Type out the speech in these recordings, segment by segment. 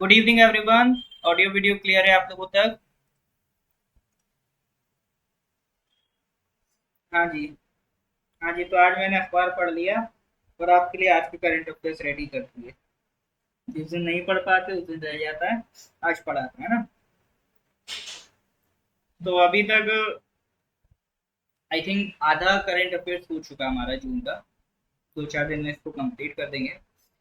Good evening everyone. Audio video clear है आप लोगों तक? हाँ जी। हाँ जी, तो आज मैंने अखबार पढ़ लिया और आपके लिए आज के करंट अफेयर्स रेडी कर दिए। जिस दिन नहीं पढ़ पाते उस दिन रह जाता है, आज पढ़ाते हैं ना। तो अभी तक आई थिंक आधा करंट अफेयर्स हो चुका है हमारा जून का। 2-4 दिन में इसको कंप्लीट कर देंगे।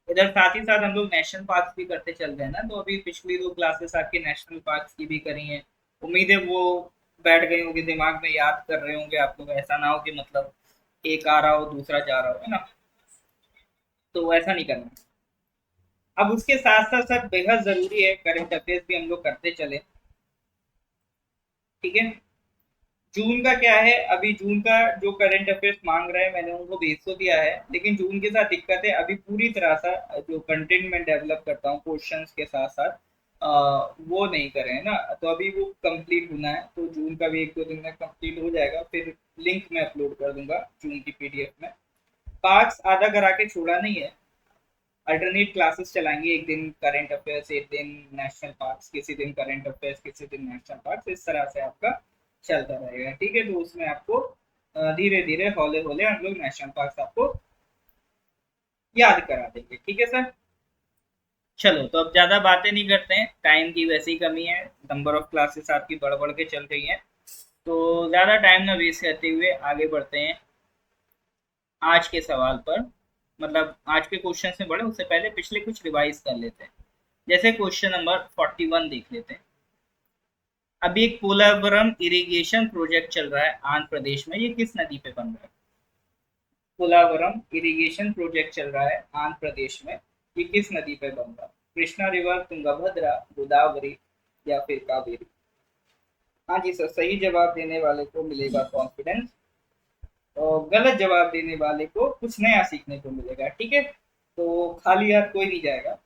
इधर साथ ही साथ हम लोग नेशनल पार्क्स भी करते चल रहे हैं ना, तो अभी पिछली 2 क्लासेस आपके नेशनल पार्क्स की भी करी हैं। उम्मीद है वो बैठ गई होंगी दिमाग में, याद कर रहे होंगे आप लोग। ऐसा ना हो कि मतलब एक आ रहा हो दूसरा जा रहा हो, है ना। तो ऐसा नहीं करना। अब उसके साथ साथ सर बेहद जरूरी है करंट अफेयर्स भी हम लोग करते चले। ठीक है। जून का क्या है, अभी जून का जो करंट अफेयर्स मांग रहे हैं मैंने उनको भेज तो दिया है, लेकिन जून के साथ दिक्कत है, अभी पूरी तरह से जो कंटेंट मैं डेवलप करता हूँ क्वेश्चंस के साथ साथ वो नहीं करे हैं ना। तो अभी वो कंप्लीट होना है, तो जून का भी 1-2 दिन में कंप्लीट हो जाएगा, फिर लिंक मैं अपलोड कर दूंगा जून की पीडीएफ में। पार्ट्स आधा करा के छोड़ा नहीं है। अल्टरनेट क्लासेस चलाएंगे, एक दिन करंट अफेयर्स, एक दिन नेशनल पार्क्स, किसी दिन करंट अफेयर्स, किसी दिन नेशनल पार्क्स, इस तरह से आपका चलता रहेगा। ठीक है, तो उसमें आपको धीरे धीरे हौले हौले हम लोग नेशनल पार्क्स आपको याद करा देंगे। ठीक है सर। चलो, तो अब ज्यादा बातें नहीं करते हैं, टाइम की वैसे ही कमी है, नंबर ऑफ क्लासेस आपकी बढ़ बढ़ के चल रही है। तो ज्यादा टाइम ना वेस्ट करते हुए आगे बढ़ते हैं आज के सवाल पर। मतलब आज के क्वेश्चन से बढ़े उससे पहले पिछले कुछ रिवाइज कर लेते हैं। जैसे क्वेश्चन नंबर 41 देख लेते हैं। अभी एक पोलावरम इरिगेशन प्रोजेक्ट चल रहा है आंध्र प्रदेश में, ये किस नदी पे बन रहा है? पोलावरम इरिगेशन प्रोजेक्ट चल रहा है आंध्र प्रदेश में, ये किस नदी पे बन रहा है? कृष्णा रिवर, तुंगभद्रा, गोदावरी या फिर कावेरी? हाँ जी सर, सही जवाब देने वाले को मिलेगा कॉन्फिडेंस, और गलत जवाब देने वाले को कुछ नया सीखने को मिलेगा। ठीक है, तो खाली हाथ कोई नहीं जाएगा।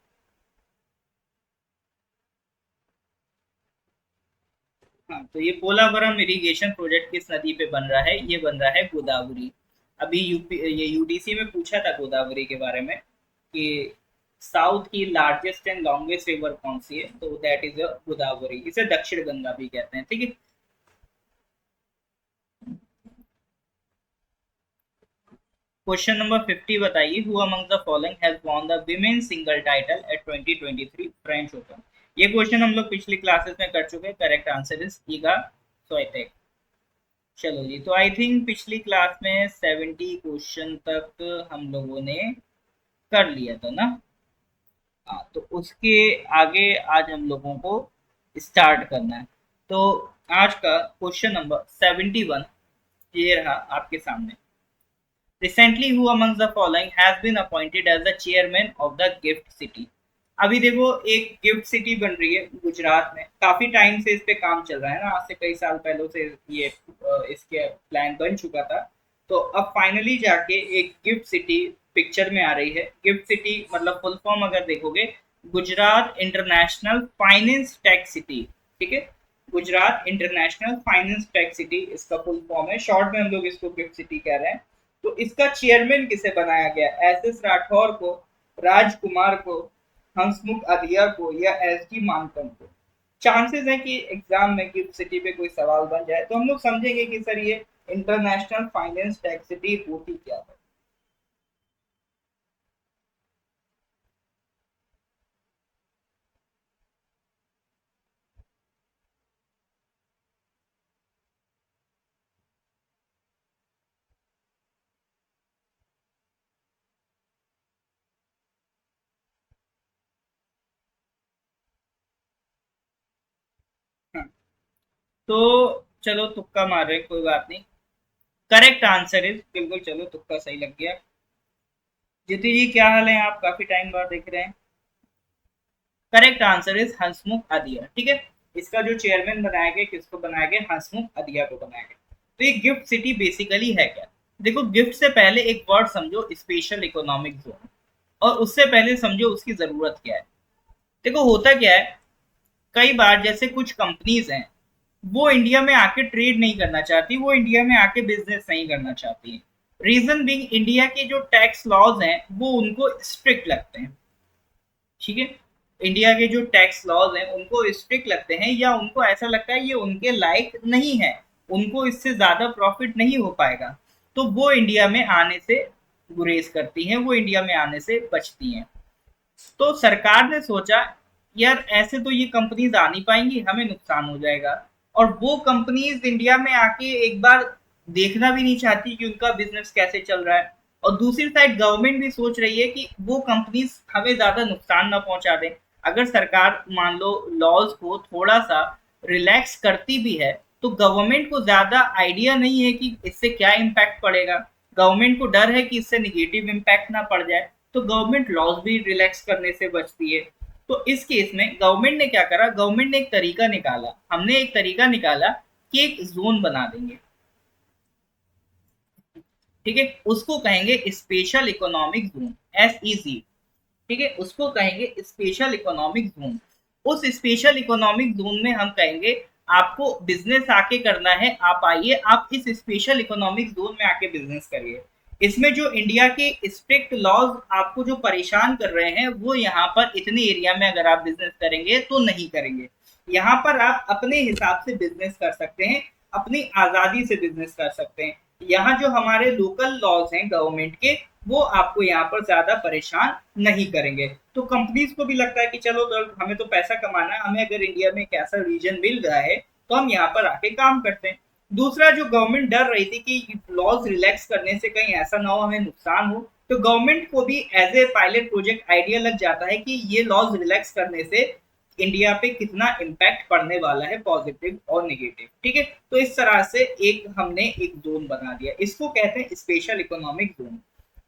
हाँ, तो ये पोलावरम इरिगेशन प्रोजेक्ट किस नदी पे बन रहा है? ये बन रहा है गोदावरी। अभी यूपी ये यूडीसी में पूछा था गोदावरी के बारे में कि साउथ की लार्जेस्ट एंड लॉन्गेस्ट रिवर कौन सी है, तो दैट इज गोदावरी। इसे दक्षिण गंगा भी कहते हैं। ठीक है। क्वेश्चन नंबर 50 बताइए, who among the following has won the women single title at 2023 French open? ये क्वेश्चन हम लोग पिछली क्लासेस में कर चुके हैं। Correct answer is Eega Swiatek. चलो जी, तो आई थिंक पिछली क्लास में 70 क्वेश्चन तक हम लोगों ने कर लिया था ना। हाँ, तो उसके आगे आज हम लोगों को स्टार्ट करना है। तो आज का क्वेश्चन नंबर 71 ये रहा आपके सामने। Recently who among the following has been appointed as the chairman of the GIFT City? अभी देखो, एक गिफ्ट सिटी बन रही है गुजरात में, काफी टाइम से इस पे काम चल रहा है ना, आज से कई साल पहले से ये इसके प्लान बन चुका था। तो अब फाइनली जाके एक गिफ्ट सिटी पिक्चर में आ रही है। गिफ्ट सिटी मतलब फुल फॉर्म अगर देखोगे, Gujarat international finance tech city. ठीक है, Gujarat international finance tech city इसका फुल फॉर्म है, शॉर्ट में हम लोग इसको गिफ्ट सिटी कह रहे हैं। तो इसका चेयरमैन किसे बनाया गया? एस एस राठौर को, राजकुमार को, हंसमुख अधिया को या एस डी मानकम को? चांसेस है कि एग्जाम में गिफ्ट सिटी पे कोई सवाल बन जाए, तो हम लोग समझेंगे कि सर ये इंटरनेशनल फाइनेंस टैक्स सिटी होती क्या है। हाँ, तो चलो तुक्का मार रहे, कोई बात नहीं। करेक्ट आंसर इज, बिल्कुल, चलो तुक्का सही लग गया। ज्योति जी क्या हाल है, आप काफी टाइम बाद दिख रहे हैं। करेक्ट आंसर इज हंसमुख अधिया। ठीक है, इसका जो चेयरमैन बनाया गया, किसको बनाया गया? हंसमुख अधिया को बनाया गया। तो ये गिफ्ट सिटी बेसिकली है क्या? देखो, गिफ्ट से पहले एक वर्ड समझो, स्पेशल इकोनॉमिक जोन, और उससे पहले समझो उसकी जरूरत क्या है। देखो होता क्या है, कई बार जैसे कुछ कंपनीज हैं, वो इंडिया में आके ट्रेड नहीं करना चाहती, वो इंडिया में आके बिजनेस नहीं करना चाहती। रीजन बीइंग इंडिया के जो टैक्स लॉज हैं वो उनको स्ट्रिक्ट लगते हैं। ठीक है, इंडिया के जो टैक्स लॉज हैं उनको स्ट्रिक्ट लगते हैं, या उनको ऐसा लगता है ये उनके लायक नहीं है, उनको इससे ज्यादा प्रॉफिट नहीं हो पाएगा, तो वो इंडिया में आने से गुरेज करती हैं, वो इंडिया में आने से बचती हैं। तो सरकार ने सोचा यार ऐसे तो ये कंपनीज आ नहीं पाएंगी, हमें नुकसान हो जाएगा, और वो कंपनीज इंडिया में आके एक बार देखना भी नहीं चाहती कि उनका बिजनेस कैसे चल रहा है, और दूसरी साइड गवर्नमेंट भी सोच रही है कि वो कंपनीज हमें ज्यादा नुकसान ना पहुंचा दें। अगर सरकार मान लो लॉज को थोड़ा सा रिलैक्स करती भी है, तो गवर्नमेंट को ज्यादा आइडिया नहीं है कि इससे क्या इम्पैक्ट पड़ेगा, गवर्नमेंट को डर है कि इससे निगेटिव इम्पैक्ट ना पड़ जाए, तो गवर्नमेंट लॉज भी रिलैक्स करने से बचती है। तो इस केस में गवर्नमेंट ने क्या करा, गवर्नमेंट ने एक तरीका निकाला, हमने एक तरीका निकाला कि एक जोन बना देंगे, ठीक है, उसको कहेंगे स्पेशल इकोनॉमिक जोन, SEZ, ठीक है, उसको कहेंगे स्पेशल इकोनॉमिक जोन। उस स्पेशल इकोनॉमिक जोन में हम कहेंगे आपको बिजनेस आके करना है, आप आइए, आप इस स्पेशल इकोनॉमिक जोन में आके बिजनेस करिए। इसमें जो इंडिया के स्ट्रिक्ट लॉज आपको जो परेशान कर रहे हैं, वो यहाँ पर इतने एरिया में अगर आप बिजनेस करेंगे तो नहीं करेंगे। यहाँ पर आप अपने हिसाब से बिजनेस कर सकते हैं, अपनी आजादी से बिजनेस कर सकते हैं। यहाँ जो हमारे लोकल लॉज हैं गवर्नमेंट के, वो आपको यहाँ पर ज्यादा परेशान नहीं करेंगे। तो कंपनीज को भी लगता है कि चलो तो हमें तो पैसा कमाना है, हमें अगर इंडिया में एक ऐसा रीजन मिल रहा है तो हम यहाँ पर आके काम करते हैं। दूसरा, जो गवर्नमेंट डर रही थी कि लॉज रिलैक्स करने से कहीं ऐसा ना हो हमें नुकसान हो, तो गवर्नमेंट को भी as a pilot project idea लग जाता है कि ये लॉज रिलैक्स करने से इंडिया पे कितना इम्पैक्ट पड़ने वाला है, पॉजिटिव और नेगेटिव, ठीक है। तो इस तरह से एक हमने एक जोन बना दिया, इसको कहते हैं स्पेशल इकोनॉमिक जोन।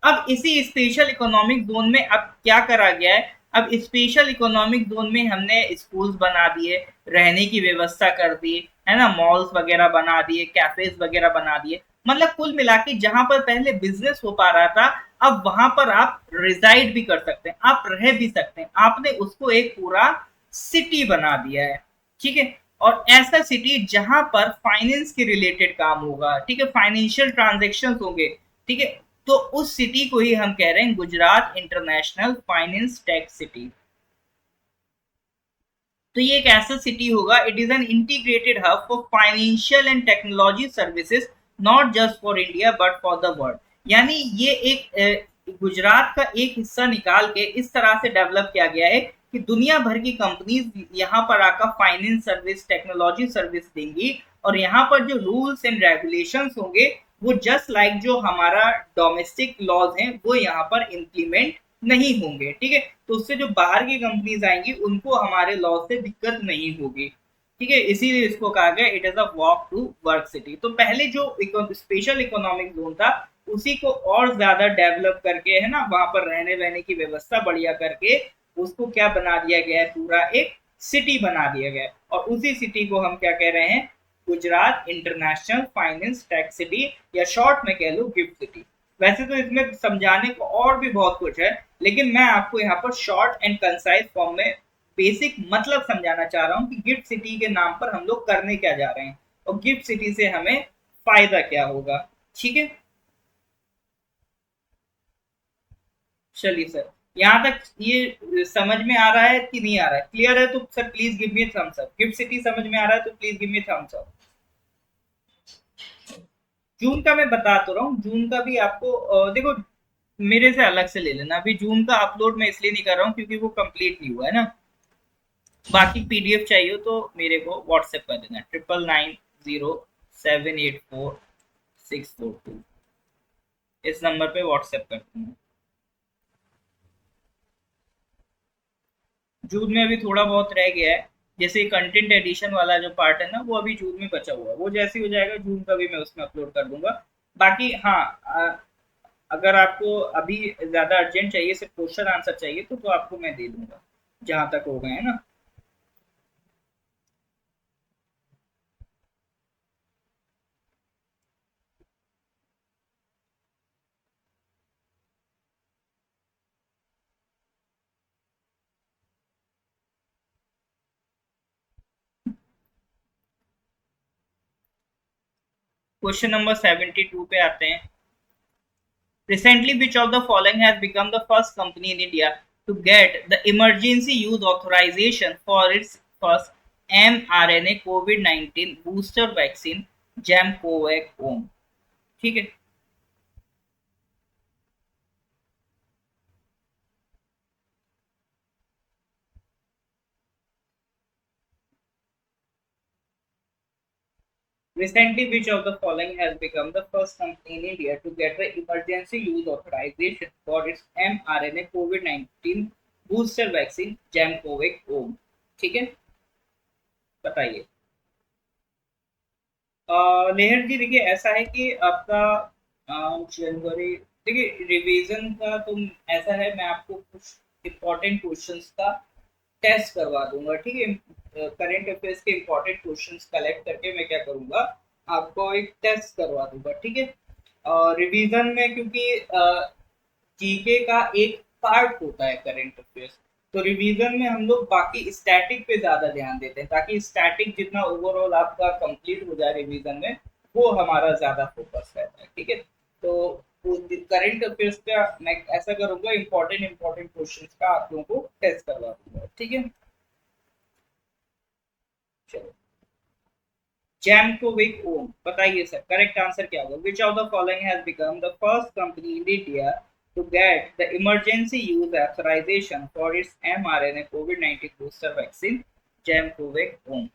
अब इसी स्पेशल इकोनॉमिक जोन में अब क्या करा गया है, अब स्पेशल इकोनॉमिक जोन में हमने स्कूल्स बना दिए, रहने की व्यवस्था कर दी है ना, मॉल्स वगैरह बना दिए, कैफेज वगैरह बना दिए, मतलब कुल मिला के जहां पर पहले बिजनेस हो पा रहा था, अब वहां पर आप रिजाइड भी कर सकते हैं, आप रह भी सकते हैं, आपने उसको एक पूरा सिटी बना दिया है, ठीक है। और ऐसा सिटी जहां पर फाइनेंस के रिलेटेड काम होगा, ठीक है, फाइनेंशियल ट्रांजेक्शन होंगे, ठीक है, तो उस सिटी को ही हम कह रहे हैं Gujarat international finance tech city. तो ये एक ऐसा सिटी होगा, it is an integrated hub for financial and technology services, not just for India but for the world. यानी ये एक गुजरात का एक हिस्सा निकाल के इस तरह से डेवलप किया गया है कि दुनिया भर की कंपनीज यहाँ पर आकर फाइनेंस सर्विस, टेक्नोलॉजी सर्विस देंगी, और यहाँ पर जो रूल्स एंड रेगुलेशंस होंगे वो जस्ट लाइक जो हमारा डोमेस्टिक लॉज हैं वो यहाँ पर इम्प्लीमेंट नहीं होंगे, ठीक है। तो उससे जो बाहर की कंपनीज आएंगी उनको हमारे लॉ से दिक्कत नहीं होगी, ठीक है, इसीलिए इसको कहा गया it is a walk to work city. तो पहले जो स्पेशल इकोनॉमिक जोन था उसी को और ज्यादा डेवलप करके, है ना, वहां पर रहने वहने की व्यवस्था बढ़िया करके उसको क्या बना दिया गया है, पूरा एक सिटी बना दिया गया है, और उसी सिटी को हम क्या कह रहे हैं, Gujarat international finance tech city, या शॉर्ट में कह लो गिफ्ट सिटी। वैसे तो इसमें समझाने को और भी बहुत कुछ है, लेकिन मैं आपको यहाँ पर शॉर्ट एंड कंसाइज फॉर्म में बेसिक मतलब समझाना चाह रहा हूँ कि गिफ्ट सिटी के नाम पर हम लोग करने क्या जा रहे हैं, और गिफ्ट सिटी से हमें फायदा क्या होगा, ठीक है। चलिए सर, यहाँ तक ये समझ में आ रहा है कि नहीं आ रहा है, क्लियर है तो sir please give me thumbs up, GIFT City समझ में आ रहा है तो please give me thumbs up. जून का मैं बता तो रहा हूँ, जून का भी आपको देखो मेरे से अलग से ले लेना, अभी जून का अपलोड मैं इसलिए नहीं कर रहा हूँ क्योंकि वो कंप्लीट नहीं हुआ है ना। बाकी PDF चाहिए तो मेरे को व्हाट्सएप कर देना, 9990784642, इस नंबर पे व्हाट्सएप कर देना। जून में अभी थोड़ा बहुत रह गया है, जैसे कंटेंट एडिशन वाला जो पार्ट है ना वो अभी जून में बचा हुआ है, वो जैसे ही हो जाएगा जून का भी मैं उसमें अपलोड कर दूंगा। बाकी हाँ, अगर आपको अभी ज्यादा अर्जेंट चाहिए, सिर्फ क्वेश्चन आंसर चाहिए तो आपको मैं दे दूंगा जहां तक हो गए है ना। क्वेश्चन नंबर 72 पे आते हैं। Recently, which of the following has become the first company in India to get the emergency use authorization for its first mRNA COVID-19 booster vaccine Gemcovac Om. ठीक है. Recently, which of the following has become the first company in India to get the emergency use authorization for its mRNA COVID-19 booster vaccine Gemcovac Om? ठीक है, बताइए. नेहर जी देखिए, ऐसा है कि आपका जनवरी, देखिए रिवीजन का तुम, ऐसा है मैं आपको कुछ इम्पोर्टेंट क्वेश्चंस का टेस्ट करवा दूंगा. ठीक है, करंट अफेयर्स के इम्पोर्टेंट क्वेश्चंस कलेक्ट करके मैं क्या करूंगा, आपको एक टेस्ट करवा दूंगा. ठीक है, रिवीजन में क्योंकि जीके का एक पार्ट होता है करंट अफेयर्स, तो रिवीजन में हम लोग बाकी स्टैटिक पे ज्यादा ध्यान देते हैं, ताकि स्टैटिक जितना ओवरऑल आपका कंप्लीट हो जाए रिवीजन में, वो हमारा ज्यादा फोकस रहता है. ठीक है, तो करंट अफेयर्स का मैं ऐसा करूंगा, इंपॉर्टेंट इंपॉर्टेंट क्वेश्चंस का आप लोगों को टेस्ट करवा दूंगा. ठीक है, चलो. Jamkovic Om, बताइए सर, करेक्ट आंसर क्या होगा? Which of the following has become the first company in India to get the emergency use authorization for its mRNA COVID-19 booster vaccine Jamkovic Om?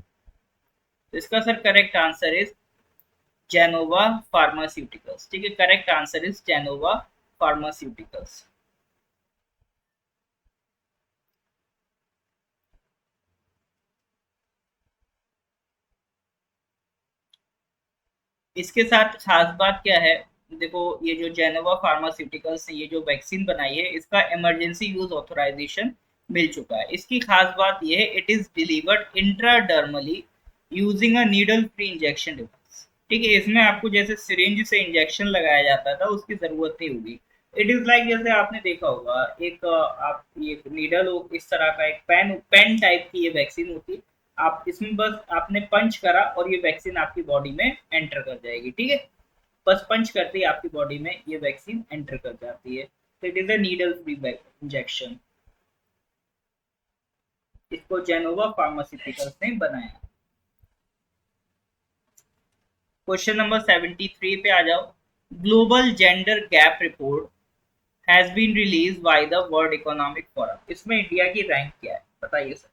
तो इसका sir correct answer is Gennova pharmaceuticals. ठीक है, correct answer is Gennova pharmaceuticals. इसके साथ खास बात क्या है, देखो ये जो जेनोवा फार्मास्यूटिकल्स ने ये जो वैक्सीन बनाई है, इसका इमरजेंसी यूज ऑथराइजेशन मिल चुका है. इसकी खास बात ये है, it is delivered intradermally using a needle free injection device. ठीक है, इसमें आपको जैसे सिरिंज से इंजेक्शन लगाया जाता था, उसकी जरूरत नहीं होगी. इट इज लाइक, जैसे आपने देखा होगा एक आप ये नीडल हो, इस तरह का एक पेन पेन टाइप की ये वैक्सीन होती है. आप इसमें बस आपने पंच करा और ये वैक्सीन आपकी बॉडी में एंटर कर जाएगी. ठीक है, बस पंच करते ही आपकी बॉडी में ये वैक्सीन एंटर कर जाती है. तो it is a needle free injection. इसको जेनोवा फार्मास्यूटिकल्स ने बनाया. क्वेश्चन नंबर 73 पे आ जाओ. Global gender gap report has been release by the World Economic Forum. इसमें इंडिया की रैंक क्या है, बताइए sir.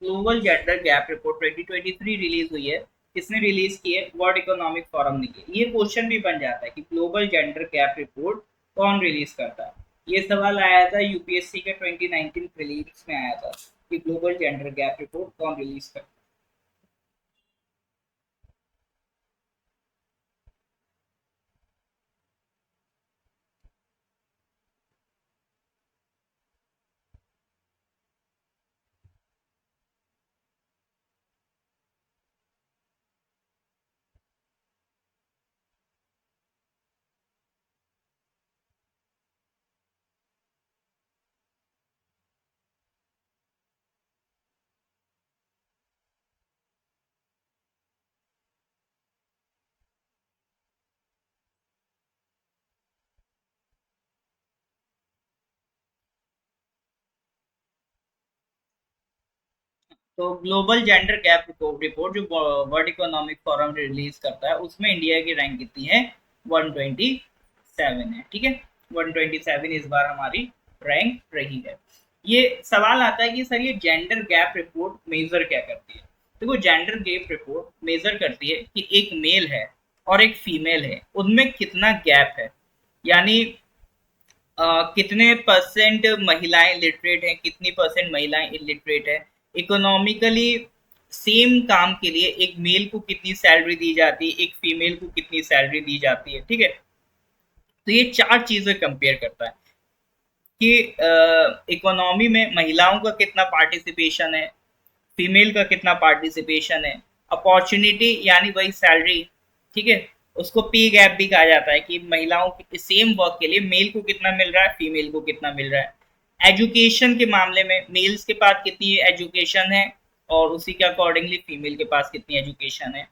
Global gender gap report 2023 release हुई है. किसने रिलीज की है? वर्ल्ड इकोनॉमिक फोरम ने की. ये क्वेश्चन भी बन जाता है कि ग्लोबल जेंडर गैप रिपोर्ट कौन रिलीज करता है. ये सवाल आया था यूपीएससी के 2019 प्रीलिम्स में आया था कि ग्लोबल जेंडर गैप रिपोर्ट कौन रिलीज करता है. तो ग्लोबल जेंडर गैप रिपोर्ट जो वर्ल्ड इकोनॉमिक फोरम रिलीज करता है, उसमें इंडिया की रैंक कितनी है? 127 है. ठीक है, 127 इस बार हमारी रैंक रही है. ये सवाल आता है कि सर ये जेंडर गैप रिपोर्ट मेजर क्या करती है. देखो, जेंडर गैप रिपोर्ट मेजर करती है कि एक मेल है और एक फीमेल है, उनमें कितना गैप है. यानी कितने परसेंट महिलाएं लिटरेट हैं, कितनी परसेंट महिलाएं इलिटरेट है. इकोनॉमिकली सेम काम के लिए एक मेल को कितनी सैलरी दी जाती है, एक फीमेल को कितनी सैलरी दी जाती है. ठीक है, तो ये चार चीजें कंपेयर करता है कि इकोनॉमी में महिलाओं का कितना पार्टिसिपेशन है, फीमेल का कितना पार्टिसिपेशन है, अपॉर्चुनिटी यानी वही सैलरी. ठीक है, उसको पे गैप भी कहा जाता है कि महिलाओं के सेम वर्क के लिए मेल को कितना मिल रहा है, फीमेल को कितना मिल रहा है. एजुकेशन के मामले में मेल्स के पास कितनी एजुकेशन है और उसी के अकॉर्डिंगली फीमेल के पास कितनी एजुकेशन है.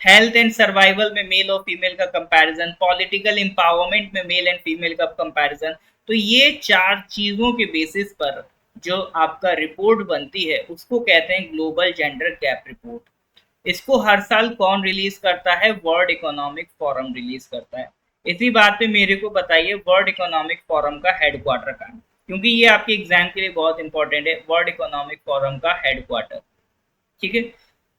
हेल्थ एंड सर्वाइवल में मेल और फीमेल का कंपैरिजन. पॉलिटिकल एम्पावरमेंट में मेल एंड फीमेल का कंपैरिजन. तो ये 4 चीजों के बेसिस पर जो आपका रिपोर्ट बनती है उसको कहते हैं ग्लोबल जेंडर गैप रिपोर्ट। इसको हर साल कौन रिलीज करता है? वर्ल्ड इकोनॉमिक फोरम रिलीज करता है। इसी बात पे मेरे को बताइए, वर्ल्ड इकोनॉमिक फोरम का हेडक्वार्टर कहाँ है? क्योंकि ये आपके एग्जाम के लिए बहुत इंपॉर्टेंट है, वर्ल्ड इकोनॉमिक फोरम का हेडक्वार्टर। ठीक है,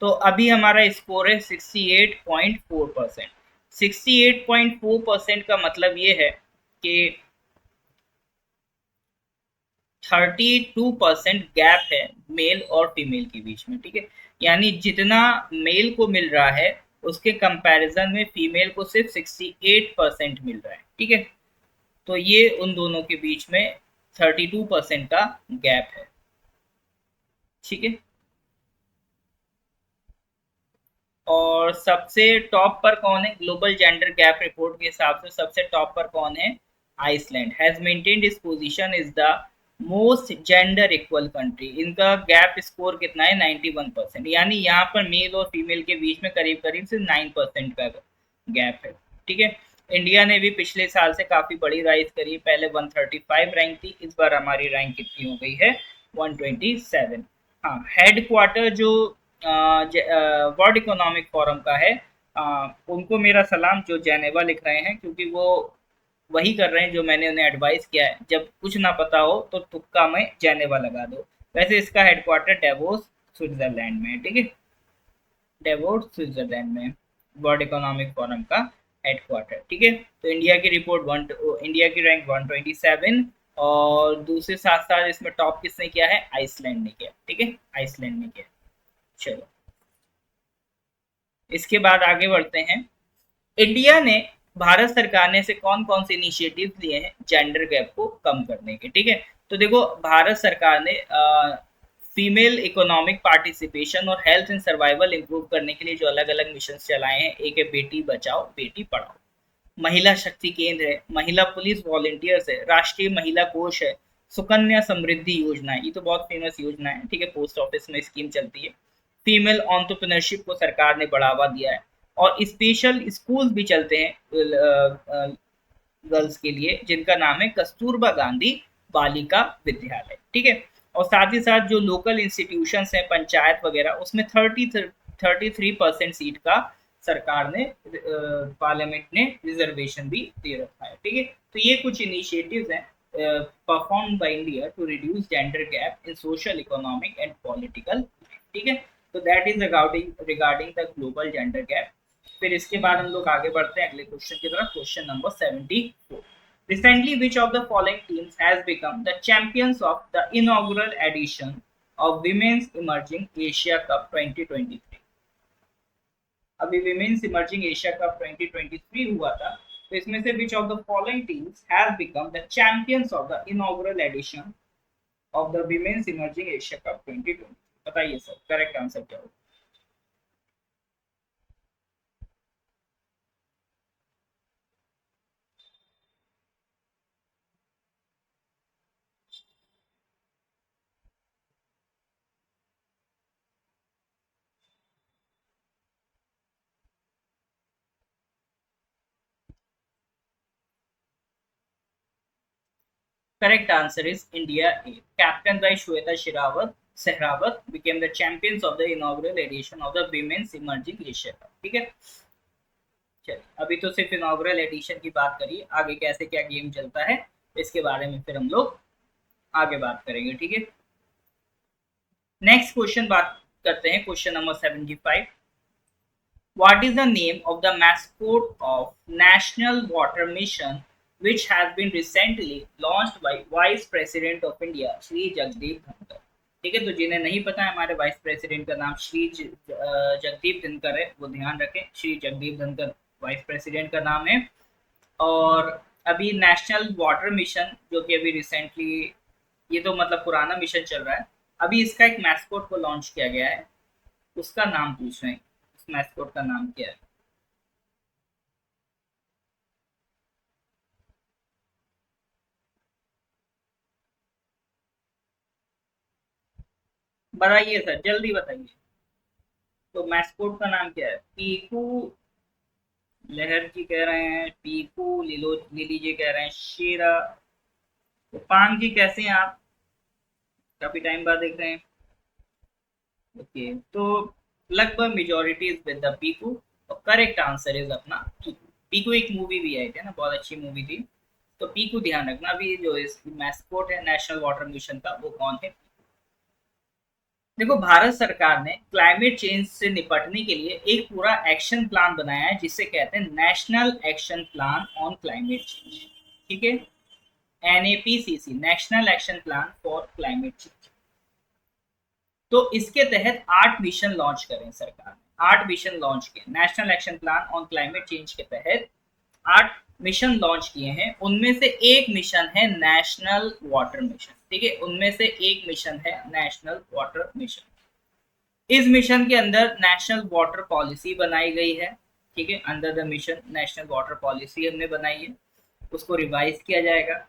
तो अभी हमारा स्कोर है 68.4%। 68.4% का मतलब ये है कि 32% गैप है मेल और फीमेल के बीच में। ठीक है, यानी जितना मेल को मिल रहा है उसके कंपैरिजन में फीमेल को सिर्फ 68% मिल रहा है। ठीक है, तो ये उन दोनों के बीच में 32% का गैप है। ठीक है, और सबसे टॉप पर कौन है ग्लोबल जेंडर गैप रिपोर्ट के हिसाब से? सबसे टॉप पर कौन है? आइसलैंड हैज मेंटेन्ड इस position is the most gender equal country. इनका गैप स्कोर कितना है? 91%। यानी यहाँ पर मेल और फीमेल के बीच में करीब करीब से 9% का गैप है। ठीक है, इंडिया ने भी पिछले साल से काफी बड़ी राइज करी, पहले 135 रैंक थी, इस बार हमारी रैंक कितनी हो गई है? 127। हाँ, हेडक्वार्टर जो वर्ल्ड इकोनॉमिक फोरम का है, उनको मेरा सलाम जो जेनेवा लिख रहे हैं, क्योंकि वो वही कर रहे हैं जो मैंने उन्हें एडवाइस किया है, जब कुछ ना पता हो तो तुक्का में जेनेवा लगा दो। वैसे इसका हेडक्वार्टर डेवोस स्विट्जरलैंड में है। ठीक है, डेवोस स्विट्जरलैंड में वर्ल्ड इकोनॉमिक फोरम का हेडक्वार्टर। ठीक है, तो इंडिया की रिपोर्ट इंडिया की रैंक 127, और दूसरे साथ साथ इसमें टॉप किसने किया है? आइसलैंड ने किया। ठीक है, आइसलैंड ने किया। चलो, इसके बाद आगे बढ़ते हैं। इंडिया ने, भारत सरकार ने ऐसे कौन कौन से इनिशिएटिव लिए हैं जेंडर गैप को कम करने के? ठीक है, तो देखो, भारत सरकार ने फीमेल इकोनॉमिक पार्टिसिपेशन और हेल्थ एंड सर्वाइवल इंप्रूव करने के लिए जो अलग अलग मिशन चलाए हैं, एक है बेटी बचाओ बेटी पढ़ाओ, महिला शक्ति केंद्र है, महिला पुलिस वॉलेंटियर्स है, राष्ट्रीय महिला कोष है, सुकन्या समृद्धि योजना है, ये तो बहुत फेमस योजना है। ठीक है, पोस्ट ऑफिस में स्कीम चलती है। फीमेल ऑन्टरप्रेन्योरशिप को सरकार ने बढ़ावा दिया है, और स्पेशल स्कूल भी चलते हैं गर्ल्स के लिए, जिनका नाम है कस्तूरबा गांधी बालिका विद्यालय। ठीक है, और साथ ही साथ जो लोकल इंस्टीट्यूशंस हैं, पंचायत वगैरह, उसमें 33% सीट का सरकार ने, पार्लियामेंट ने रिजर्वेशन भी दे रखा है। ठीक है, तो ये कुछ इनिशिएटिव्स हैं perform by India to reduce gender gap in social economic and political. ठीक है, तो that is regarding regarding the global gender gap. फिर इसके बाद हम लोग आगे बढ़ते हैं अगले क्वेश्चन की तरफ, question number 74। Recently, which of the following teams has become the champions of the inaugural edition of Women's Emerging Asia Cup 2023? अभी विमेन्स इमर्जिंग एशिया कप 2023 हुआ था, तो इसमें से which of the following teams has become the champions of the inaugural edition of the Women's Emerging Asia Cup 2020? बताइए sir, correct answer क्या होगा? Correct answer is India A. Captained by Shweta Sehrawat became the champions of the inaugural edition of the Women's Emerging Asia Cup. ठीक है, चलिए, अभी तो सिर्फ inaugural addition की बात करिए, आगे कैसे क्या गेम चलता है इसके बारे में फिर हम लोग आगे बात करेंगे। ठीक है, नेक्स्ट क्वेश्चन बात करते हैं, question number 75। What is the name of the mascot of National Water Mission which has been recently launched by Vice President of India Shri Jagdeep Dhankhar? ठीक है, तो जिन्हें नहीं पता है, हमारे वाइस प्रेसिडेंट का नाम श्री जगदीप धनखड़ है, वो ध्यान रखें, श्री जगदीप धनखड़ वाइस प्रेसिडेंट का नाम है। और अभी नेशनल वाटर मिशन जो कि अभी रिसेंटली, ये तो मतलब पुराना मिशन चल रहा है, अभी इसका एक मैस्कोट को लॉन्च किया गया है, उसका नाम पूछ रहे हैं, उस मैस्कोट का नाम क्या है? बताइए सर, जल्दी बताइए। तो मैस्कोट का नाम क्या है? पीकू लहर जी कह रहे हैं, पीकू लिलो लिली जी कह रहे हैं, शेरा, पांग जी कैसे हैं आप? काफी टाइम बाद देख रहे हैं। ओके, तो लगभग majority is with the Piku, और करेक्ट आंसर इज अपना पीकू। पीकू एक मूवी भी आई थी ना, बहुत अच्छी मूवी थी। तो पीकू ध्यान रखना, अभी जो इस मैस्कोट है नेशनल वाटर मिशन का वो कौन है? देखो, भारत सरकार ने क्लाइमेट चेंज से निपटने के लिए एक पूरा एक्शन प्लान बनाया है जिसे कहते हैं national action plan on climate change. ठीक है, NAPCC, national action plan for climate change. तो इसके तहत 8 मिशन लॉन्च करें सरकार ने, 8 मिशन लॉन्च किए national action plan on climate change के तहत। 8 मिशन लॉन्च किए हैं, उनमें से एक मिशन है नेशनल वाटर मिशन। ठीक है, उनमें से एक मिशन है नेशनल वाटर मिशन। इस मिशन के अंदर नेशनल वाटर पॉलिसी बनाई गई है। ठीक है, under the mission national water policy हमने बनाई है, उसको रिवाइज किया जाएगा।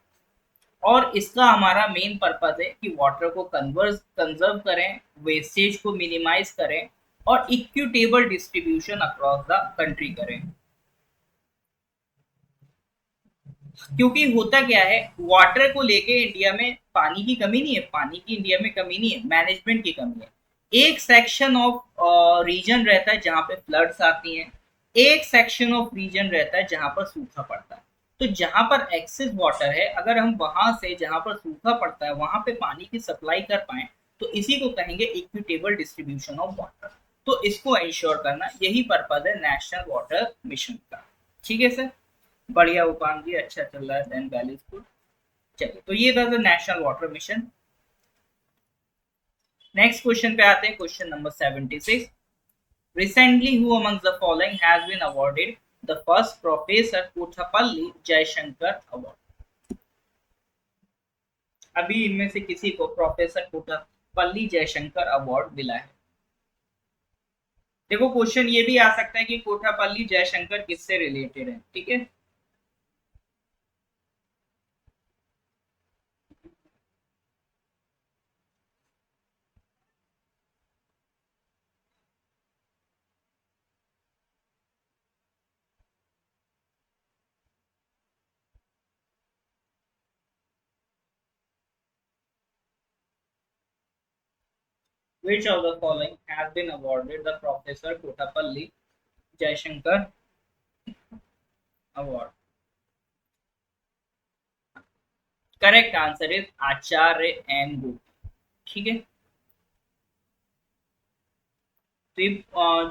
और इसका हमारा मेन पर्पज है कि वाटर को कंजर्व करें, वेस्टेज को मिनिमाइज करें, और equitable distribution across the country करें। क्योंकि होता क्या है, वाटर को लेके इंडिया में पानी की कमी नहीं है, पानी की इंडिया में कमी नहीं है, मैनेजमेंट की कमी है। एक सेक्शन ऑफ रीजन रहता है जहां पे फ्लड्स आती हैं, एक सेक्शन ऑफ रीजन रहता है जहां पर सूखा पड़ता है। तो जहां पर एक्सेस वाटर है, अगर हम वहां से जहां पर सूखा पड़ता है वहां पे पानी की सप्लाई कर पाए, तो इसी को कहेंगे इक्विटेबल डिस्ट्रीब्यूशन ऑफ वाटर। तो इसको इंश्योर करना, यही पर्पज है नेशनल वाटर मिशन का। ठीक है सर, बढ़िया उपांग जी, अच्छा चल रहा है, देन वैली स्कूल। चलिए, तो ये था national water mission. Next question पे आते हैं, question number 76। Recently, who amongst the following has been awarded the first Professor Kothapalli Jaishankar Award? अभी इनमें से किसी को प्रोफेसर कोथापल्ली जयशंकर अवार्ड मिला है। देखो, क्वेश्चन ये भी आ सकता है कि कोठापल्ली जयशंकर किससे रिलेटेड है। ठीक है, which of the following has been awarded the Professor Kothapalli Jaishankar Award? Correct answer is Acharya N Gopi. ठीक है, तो ये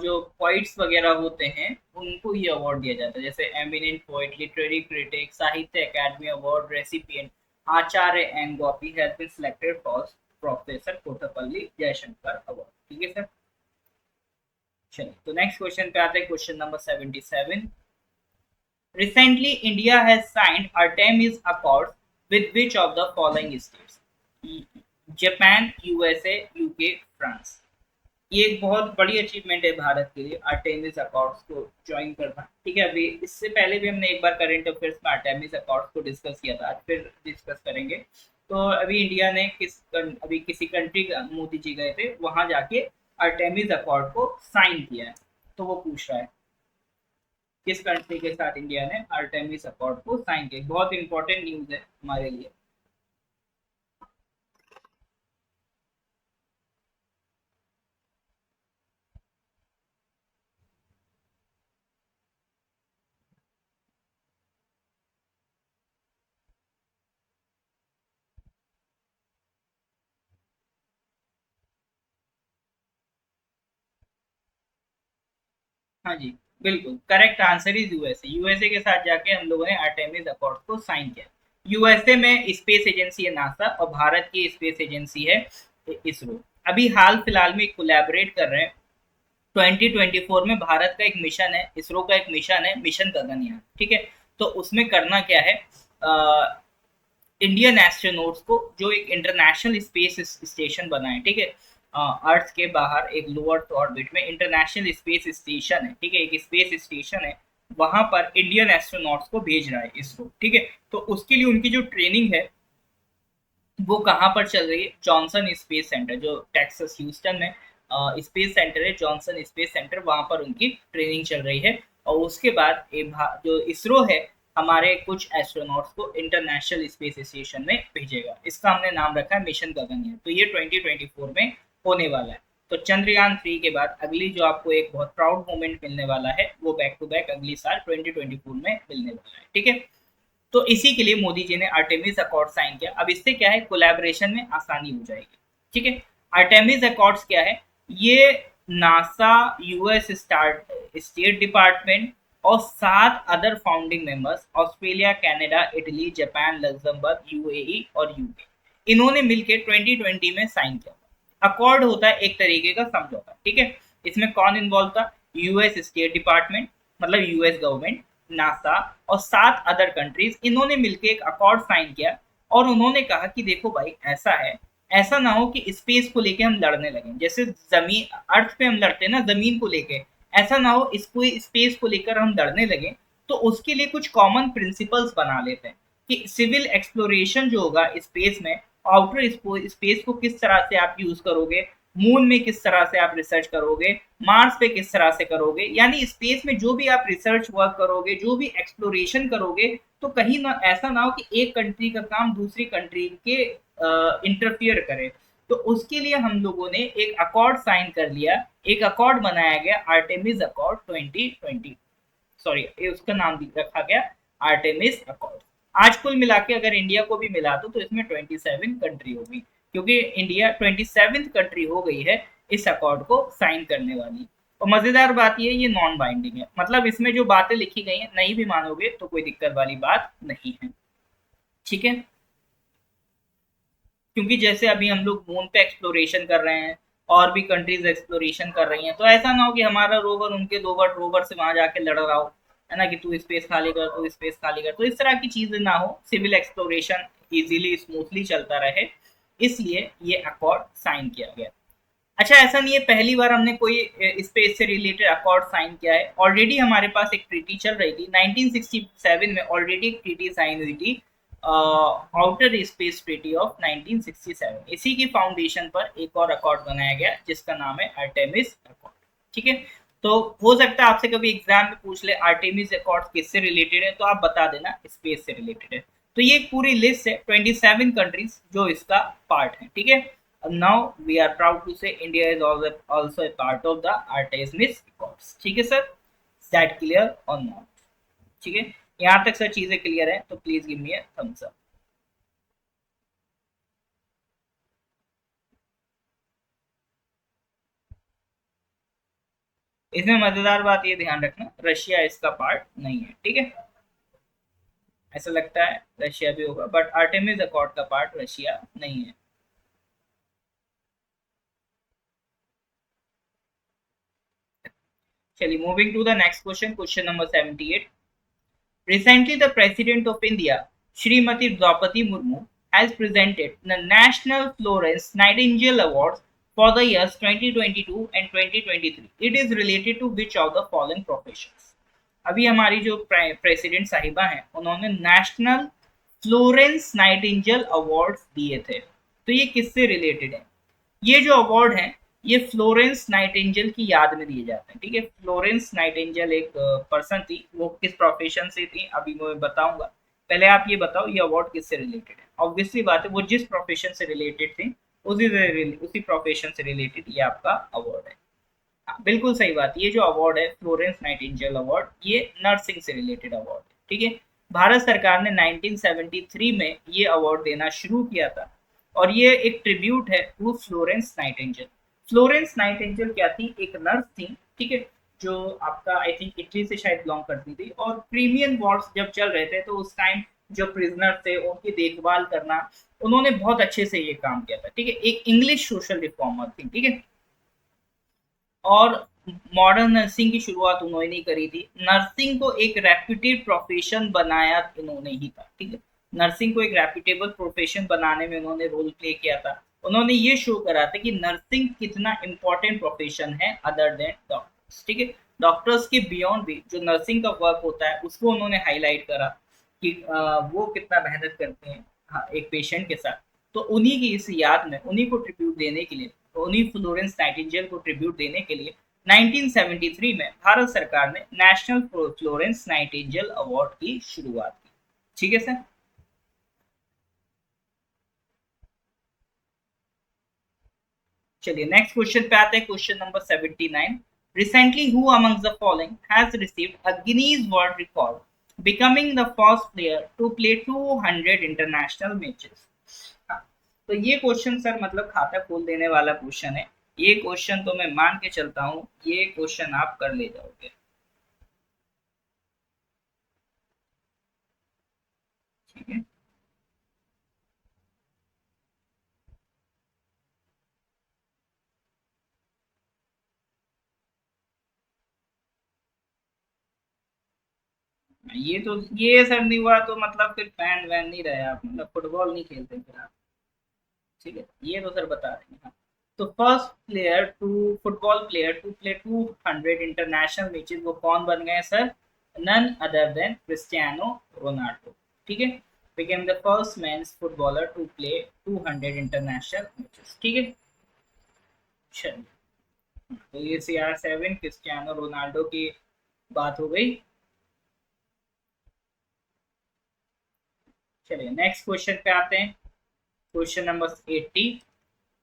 जो पोइट्स वगैरह होते हैं उनको ये अवार्ड दिया जाता है, जैसे eminent poet, literary critic, Sahitya Akademi award recipient Acharya N Gopi has been selected for professor Kothapalli Jaishankar award. ठीक है सर, चलिए, तो नेक्स्ट क्वेश्चन पे आते हैं, question number 77। Recently, India has signed Artemis Accords with which of the following states? Japan, USA, UK, France. ये एक बहुत बड़ी अचीवमेंट है भारत के लिए, आर्टेमिस अकॉर्ड्स को ज्वाइन करना। ठीक है, अभी इससे पहले भी हमने एक बार करंट अफेयर्स में आर्टेमिस अकॉर्ड्स को डिस्कस किया था, आज फिर डिस्कस करेंगे। तो अभी इंडिया ने अभी किसी कंट्री, मोदी जी गए थे वहां जाके आर्टेमिस अकॉर्ड को साइन किया है। तो वो पूछ रहा है किस कंट्री के साथ इंडिया ने आर्टेमिस अकॉर्ड को साइन किया। बहुत इंपॉर्टेंट न्यूज है हमारे लिए। हाँ जी, बिल्कुल correct answer is USA. USA के साथ जाके हम लोगों ने आर्टेमिस अकॉर्ड को साइन किया। यूएसए में स्पेस एजेंसी है नासा, और भारत की स्पेस एजेंसी है इसरो। अभी हाल फिलहाल में कोलैबोरेट कर रहे हैं। 2024 में भारत का एक मिशन है, इसरो का एक मिशन है, मिशन गगनयान। ठीक है, तो उसमें करना क्या है, इंडियन एस्ट्रोनॉट्स को जो एक इंटरनेशनल स्पेस स्टेशन बना है। ठीक है, अर्थ के बाहर एक लो अर्थ ऑर्बिट में इंटरनेशनल स्पेस स्टेशन है। ठीक है, एक स्पेस स्टेशन है, वहां पर इंडियन एस्ट्रोनॉट्स को भेज रहा है इसरो। ठीक है, तो उसके लिए उनकी जो ट्रेनिंग है वो कहाँ पर चल रही है, जॉनसन स्पेस सेंटर, जो टेक्सास ह्यूस्टन में स्पेस सेंटर है, जॉनसन स्पेस सेंटर, वहां पर उनकी ट्रेनिंग चल रही है। और उसके बाद जो इसरो है हमारे कुछ एस्ट्रोनॉट्स को इंटरनेशनल स्पेस स्टेशन में भेजेगा। इसका हमने नाम रखा है मिशन गगनयान। तो ये 2024 में होने वाला है। तो चंद्रयान 3 के बाद अगली जो आपको एक बहुत प्राउड मोमेंट मिलने वाला है वो बैक टू बैक अगली साल 2024 में मिलने वाला है। ठीक है, तो इसी के लिए मोदी जी ने आर्टेमिस अकॉर्ड साइन किया। अब इससे क्या है, कोलैबोरेशन में आसानी हो जाएगी। ठीक है, आर्टेमिस अकॉर्ड्स क्या है, ये नासा, यूएस स्टेट डिपार्टमेंट और 7 other founding members Australia, Canada, Italy, Japan, Luxembourg, UAE और यूके, इन्होंने मिलकर 2020 में साइन किया। अकॉर्ड होता है एक तरीके का समझौता। ठीक है, इसमें कौन इन्वॉल्व था, यूएस स्टेट डिपार्टमेंट मतलब यूएस गवर्नमेंट, नासा और 7 अदर कंट्रीज, इन्होंने मिलकर एक अकॉर्ड साइन किया। और उन्होंने कहा कि देखो भाई ऐसा है, ऐसा ना हो कि स्पेस को लेके हम लड़ने लगे, जैसे जमीन अर्थ पे हम लड़ते हैं ना जमीन को लेके, ऐसा ना हो इसको स्पेस को लेकर हम लड़ने लगे। तो उसके लिए कुछ कॉमन प्रिंसिपल्स बना लेते हैं कि सिविल एक्सप्लोरेशन जो होगा स्पेस में, आउटर स्पेस को किस तरह से आप यूज करोगे, मून में किस तरह से आप रिसर्च करोगे, मार्स पे किस तरह से करोगे, यानी स्पेस में जो भी आप रिसर्च वर्क करोगे, जो भी एक्सप्लोरेशन करोगे, तो कहीं ना ऐसा ना हो कि एक कंट्री का काम दूसरी कंट्री के इंटरफियर करे। तो उसके लिए हम लोगों ने एक अकॉर्ड साइन कर लिया, एक अकॉर्ड बनाया गया आर्टेमिस अकॉर्ड 2020, सॉरी ये उसका नाम रखा गया आर्टेमिस अकॉर्ड। आज कुल मिला के अगर इंडिया को भी मिला दो तो इसमें 27 कंट्री होगी, क्योंकि इंडिया 27th कंट्री हो गई है इस अकॉर्ड को साइन करने वाली। और मजेदार बात ये नॉन बाइंडिंग है, मतलब इसमें जो बातें लिखी गई हैं नहीं भी मानोगे तो कोई दिक्कत वाली बात नहीं है। ठीक है, क्योंकि जैसे अभी हम लोग मून पे एक्सप्लोरेशन कर रहे हैं और भी कंट्रीज एक्सप्लोरेशन कर रही हैं, तो ऐसा ना हो कि हमारा रोवर उनके रोवर से वहां जाके लड़ रहा हो, है ना, कि तू स्पेस खाली कर, तू स्पेस खाली कर। तो इस तरह की चीजें ना हो, सिविल एक्सप्लोरेशन इजीली स्मूथली चलता रहे, इसलिए ये अकॉर्ड साइन किया गया। अच्छा, ऐसा नहीं है पहली बार हमने कोई स्पेस से रिलेटेड अकॉर्ड साइन किया है, ऑलरेडी हमारे पास एक ट्रीटी चल रही थी 1967 में, ऑलरेडी एक ट्रीटी साइन हुई थी, आउटर स्पेस ट्रीटी ऑफ 1967। इसी की फाउंडेशन पर एक और अकॉर्ड बनाया गया जिसका नाम है आर्टेमिस अकॉर्ड। ठीक है, तो हो सकता है आपसे कभी एग्जाम में पूछ ले आर्टेमिस अकॉर्ड किससे रिलेटेड है, तो आप बता देना स्पेस से रिलेटेड है। तो ये पूरी लिस्ट है 27 कंट्रीज जो इसका पार्ट है। ठीक है, now we are proud to say India is also a part of the Artemis Accords। ठीक है sir, is that clear or not? ठीक है, यहाँ तक सर चीजें क्लियर है तो please give me a thumbs up. इसमें मजेदार बात ये ध्यान रखना, रशिया इसका पार्ट नहीं है। ठीक है, ऐसा लगता है रशिया भी होगा, बट आर्टेमिस अकॉर्ड का पार्ट रशिया नहीं है। चलिए, moving to the next question, question number 78। Recently, the President of India, Srimati Draupadi Murmu, has presented the National Florence Nightingale Awards for the years 2022 and 2023. It is related to which of the following professions? अभी हमारी जो president साहिबा हैं उन्होंने national Florence Nightingale awards दिए थे। तो ये किससे रिलेटेड है? ये जो अवार्ड हैं ये फ्लोरेंस नाइटिंगेल की याद में दिए जाते हैं। ठीक है, फ्लोरेंस नाइटिंगेल एक पर्सन थी, वो किस प्रोफेशन से थी अभी मैं बताऊंगा। पहले आप ये बताओ ये अवार्ड किससे रिलेटेड है? ऑब्वियसली बात है वो जिस प्रोफेशन से रिलेटेड थी उसी प्रोफेशन से रिलेटेड ये आपका अवार्ड है। हाँ, बिल्कुल सही बात। ये जो अवार्ड है फ्लोरेंस नाइटिंगेल अवार्ड, ये नर्सिंग से रिलेटेड अवार्ड है। ठीक है, भारत सरकार ने 1973 में ये अवार्ड देना शुरू किया था और ये एक ट्रिब्यूट है to Florence Nightingale. Florence Nightingale क्या थी? एक नर्स थी। ठीक है, जो आपका आई थिंक इटली से शायद बिलोंग करती थी, और प्रीमियम वार्ड्स जब चल रहे थे तो उस टाइम जो प्रिजनर थे उनकी देखभाल करना, उन्होंने बहुत अच्छे से ये काम किया था। ठीक है, एक इंग्लिश सोशल रिफॉर्मर थी। ठीक है, और मॉडर्न नर्सिंग की शुरुआत उन्होंने ही करी थी। नर्सिंग को एक रेप्यूटेड प्रोफेशन बनाया इन्होंने ही था। ठीक है, नर्सिंग को एक रेप्यूटेबल प्रोफेशन बनाने में उन्होंने रोल प्ले किया था। उन्होंने ये शो करा था कि नर्सिंग कितना इंपॉर्टेंट प्रोफेशन है अदर देन डॉक्टर्स। ठीक है, डॉक्टर्स के बियॉन्ड भी जो नर्सिंग का वर्क होता है उसको उन्होंने हाईलाइट करा कि वो कितना मेहनत करते हैं, हाँ, एक पेशेंट के साथ। तो उन्हीं की इस याद में, उन्हीं को ट्रिब्यूट देने के लिए, उन्हीं फ्लोरेंस नाइटिंगेल को ट्रिब्यूट देने के लिए 1973 में भारत सरकार ने नेशनल फ्लोरेंस नाइटिंगेल अवार्ड की शुरुआत की। ठीक है सर। चलिए नेक्स्ट क्वेश्चन पे आते हैं, question number 79। Recently who amongst the following has received a Guinness World Record becoming the first player to play 200 international matches. तो ये क्वेश्चन सर मतलब खाता खोल देने वाला क्वेश्चन है। ये क्वेश्चन तो मैं मान के चलता हूँ ये क्वेश्चन आप कर ले जाओगे। ठीक है। ये सर नहीं हुआ तो मतलब फिर फैन वैन नहीं रहे आप, मतलब फुटबॉल नहीं खेलते फिर आप। ठीक है, ये तो सर बता रहे हैं हम। तो first player to football player to play 200 international matches वो कौन बन गए sir? None other than Cristiano Ronaldo. ठीक है, became the first men's footballer to play 200 international matches. ठीक है। चलिए, तो ये CR7 क्रिस्टियानो रोनाल्डो की बात हो गई। चलिए नेक्स्ट क्वेश्चन पे आते हैं, question number 80।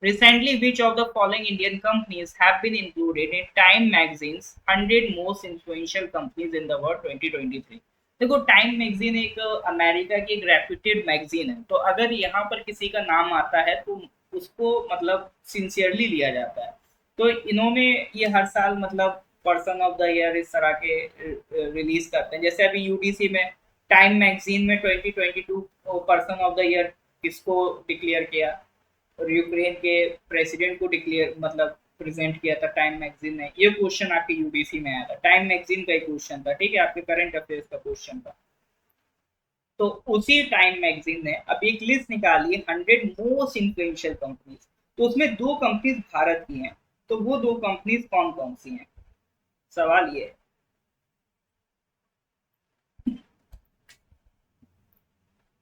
Recently, which of the following Indian companies have been included in Time Magazine's 100 most influential companies in the world 2023? देखो टाइम मैगजीन एक अमेरिका की एक रेप्यूटेड मैगजीन है, तो अगर यहाँ पर किसी का नाम आता है तो उसको मतलब सिंसियरली लिया जाता है। तो इन्होंने ये हर साल मतलब पर्सन ऑफ द ईयर इस तरह के रिलीज करते हैं। जैसे अभी यूडीसी में टाइम मैगजीन में 2022 पर्सन ऑफ द ईयर किसको डिक्लेयर किया, और यूक्रेन के प्रेसिडेंट को डिक्लेयर मतलब प्रेजेंट किया था टाइम मैगजीन ने। ये क्वेश्चन आपके यूडीसी में आया था, टाइम मैगजीन का एक क्वेश्चन था। ठीक है, आपके करंट अफेयर्स का क्वेश्चन था। तो उसी टाइम मैगजीन ने अभी एक लिस्ट निकाली है 100 मोस्ट इन्फ्लुएंशियल कंपनीज, तो उसमें दो कंपनीज भारत की हैं। तो वो दो कंपनीज कौन कौन सी हैं, सवाल ये है।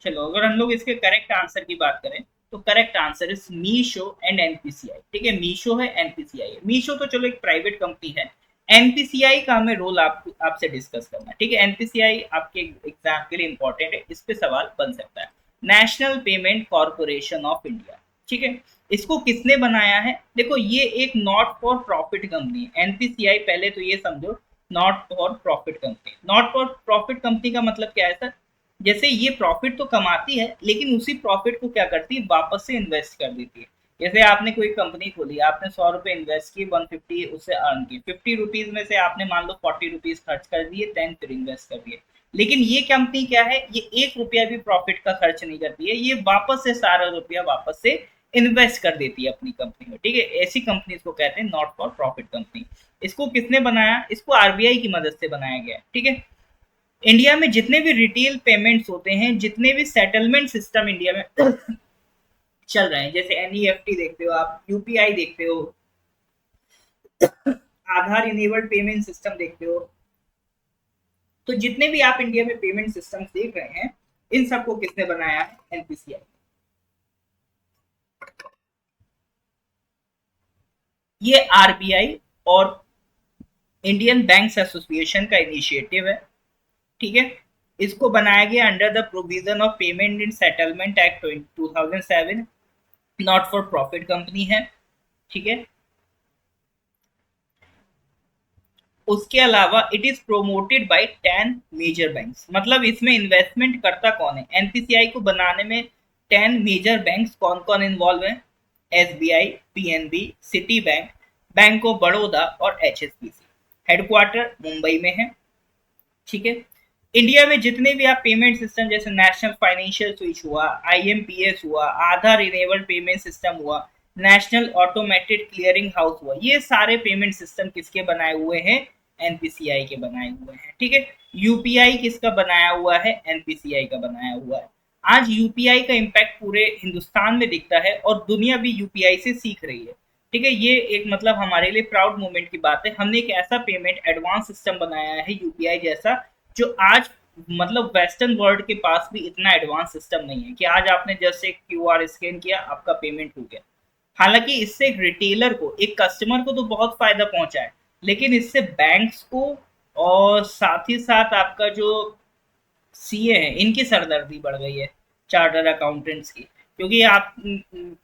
चलो अगर हम लोग इसके करेक्ट आंसर की बात करें तो correct answer is Meesho and NPCI. ठीक है, मीशो है, एनपीसीआई है। मीशो तो चलो एक प्राइवेट कंपनी है, एनपीसीआई का हमें रोल आपसे डिस्कस करना है। ठीक है, एनपीसीआई आपके एग्जाम के लिए इंपॉर्टेंट है, इस पे सवाल बन सकता है। National payment corporation of India. ठीक है, इसको किसने बनाया है? देखो ये एक नॉट फॉर प्रॉफिट कंपनी है एनपीसीआई। पहले तो ये समझो, not for profit company. Not for profit company का मतलब क्या है सर? जैसे ये प्रॉफिट तो कमाती है लेकिन उसी प्रॉफिट को क्या करती है, वापस से इन्वेस्ट कर देती है। जैसे आपने कोई कंपनी खोली, आपने 100 रुपए इन्वेस्ट किए, 150 उससे अर्न किए, 50 रुपीज में से आपने मान लो 40 रुपीज खर्च कर दिए, 10 फिर इन्वेस्ट कर दिए। लेकिन ये कंपनी क्या है, ये 1 रुपया भी प्रॉफिट का खर्च नहीं करती है, ये वापस से सारा रुपया वापस से इन्वेस्ट कर देती है अपनी कंपनी में। ठीक है, ऐसी कंपनी को कहते हैं नॉट फॉर प्रॉफिट कंपनी। इसको किसने बनाया? इसको आरबीआई की मदद से बनाया गया है। ठीक है, इंडिया में जितने भी रिटेल पेमेंट्स होते हैं, जितने भी सेटलमेंट सिस्टम इंडिया में चल रहे हैं, जैसे एनईएफटी देखते हो आप, यूपीआई देखते हो, आधार इनेबल्ड पेमेंट सिस्टम देखते हो, तो जितने भी आप इंडिया में पेमेंट सिस्टम देख रहे हैं इन सबको किसने बनाया है? एनपीसीआई। ये आरबीआई और इंडियन बैंक्स एसोसिएशन का इनिशिएटिव है। ठीक है, इसको बनाया गया under the provision of payment in settlement act 2007। Not for profit company है। ठीक है, उसके अलावा it is promoted by 10 major banks. मतलब इसमें इन्वेस्टमेंट करता कौन है? एनपीसीआई को बनाने में 10 मेजर बैंक्स कौन कौन इन्वॉल्व है? SBI, PNB, city bank, bank of Baroda और एचएसबीसी। हेडक्वार्टर मुंबई में है। ठीक है, इंडिया में जितने भी आप पेमेंट सिस्टम, जैसे नेशनल फाइनेंशियल स्विच हुआ, आईएमपीएस हुआ, आधार इनेबल्ड पेमेंट सिस्टम हुआ, नेशनल ऑटोमेटेड क्लियरिंग हाउस हुआ, ये सारे पेमेंट सिस्टम किसके बनाए हुए हैं? एनपीसीआई के बनाए हुए हैं। ठीक है, यूपीआई किसका बनाया हुआ है? एनपीसीआई का बनाया हुआ है। आज यूपीआई का इम्पैक्ट पूरे हिंदुस्तान में दिखता है और दुनिया भी यूपीआई से सीख रही है। ठीक है, ये एक मतलब हमारे लिए प्राउड मोमेंट की बात है, हमने एक ऐसा पेमेंट एडवांस सिस्टम बनाया है यूपीआई जैसा, जो आज मतलब वेस्टर्न वर्ल्ड के पास भी इतना एडवांस सिस्टम नहीं है कि आज आपने जस्ट एक क्यूआर स्कैन किया, आपका पेमेंट हो गया। हालांकि इससे एक रिटेलर को, एक कस्टमर को तो बहुत फायदा पहुंचा है, लेकिन इससे बैंक्स को और साथ ही साथ आपका जो सीए है इनकी सरदर्दी बढ़ गई है, चार्टर अकाउंटेंट्स की। क्योंकि आप